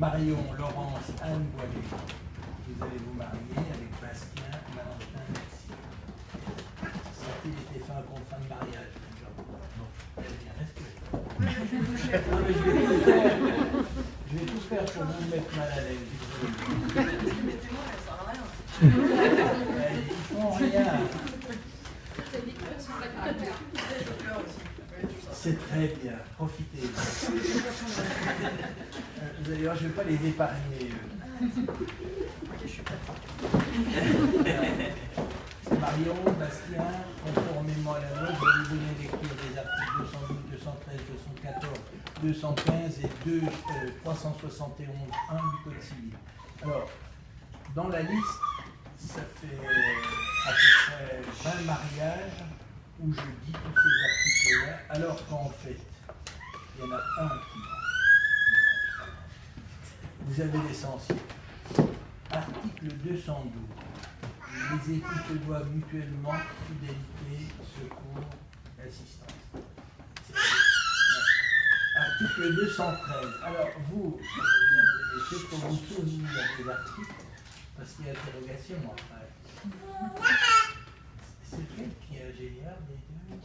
Marion, Laurence, Anne Boilet. Vous allez vous marier avec Bastien, Valentin, Mercier. A-t-il été fait un contrat de mariage? Non. Très bien, respectez. Non, mais je vais tout faire pour vous mettre mal à l'aise. Mettez-moi, ça sert à rien. Ils font rien. C'est très bien, profitez. Vous allez voir, je ne vais pas les épargner. Marion, Bastien, conformément à la loi, je vais vous donner lecture des articles 212, 213, 214, 215 et 371.1 du Code civil. Alors, dans la liste, ça fait à peu près 20 mariages où je dis tous ces articles-là, alors qu'en fait, il y en a un qui manque. Vous avez l'essentiel. Article 212. Les époux se doivent mutuellement fidélité, secours, assistance. Article 213. Alors, vous, mesdames et messieurs, pour vous souvenir des articles, parce qu'il y a interrogation après. C'est lequel qui est ingénieur des deux?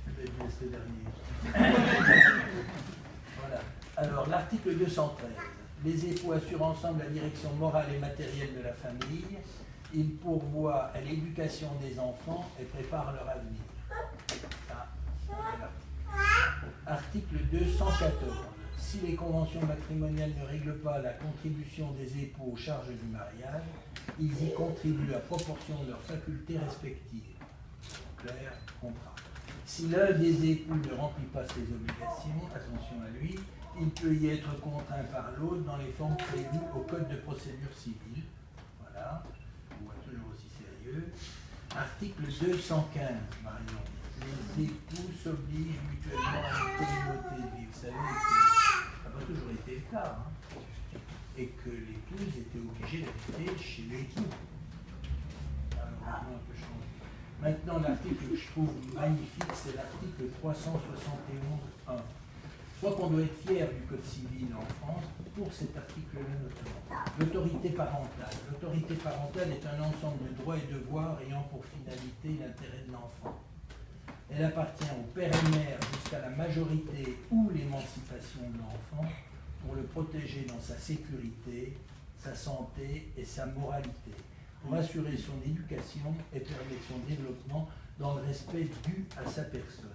Je vais bien ce dernier. Voilà. Alors, l'article 213. Les époux assurent ensemble la direction morale et matérielle de la famille. Ils pourvoient à l'éducation des enfants et préparent leur avenir. Ça, article 214. Si les conventions matrimoniales ne règlent pas la contribution des époux aux charges du mariage, ils y contribuent à proportion de leurs facultés respectives. Clair, contrat. Si l'un des époux ne remplit pas ses obligations, attention à lui, il peut y être contraint par l'autre dans les formes prévues au Code de procédure civile. Voilà, on voit toujours aussi sérieux. Article 215, Marion. Les époux s'obligent mutuellement à une communauté de vie. Vous savez que ça n'a pas toujours été le cas, hein, et que l'épouse était obligée d'habiter chez l'époux. Alors, on peut changer. Maintenant, l'article que je trouve magnifique, c'est l'article 371.1. Je crois qu'on doit être fier du Code civil en France pour cet article-là notamment. L'autorité parentale. L'autorité parentale est un ensemble de droits et devoirs ayant pour finalité l'intérêt de l'enfant. Elle appartient au père et mère jusqu'à la majorité ou l'émancipation de l'enfant pour le protéger dans sa sécurité, sa santé et sa moralité, pour assurer son éducation et permettre son développement dans le respect dû à sa personne.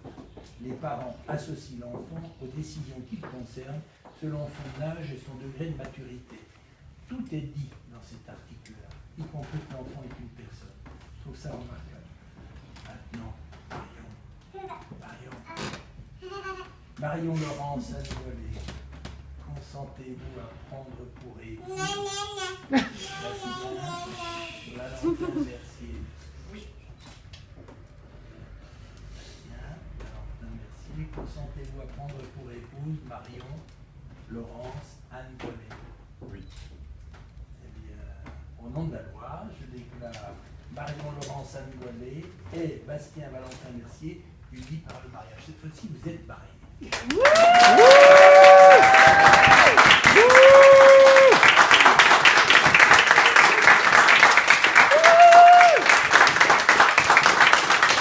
Les parents associent l'enfant aux décisions qui le concernent selon son âge et son degré de maturité. Tout est dit dans cet article-là, y compris que l'enfant est une personne. Je trouve ça remarquable. Maintenant, Marion Laurence, Anne Boilet, consentez-vous à prendre pour époux Valentin Mercier? Oui. Valentin Mercier, consentez-vous à prendre pour épouse Marion Laurence, Anne Boilet? Oui. Eh bien, au nom de la loi, je déclare Marion Laurence, Anne Boilet et Bastien Valentin Mercier unis par le mariage. Cette fois-ci, vous êtes mariés.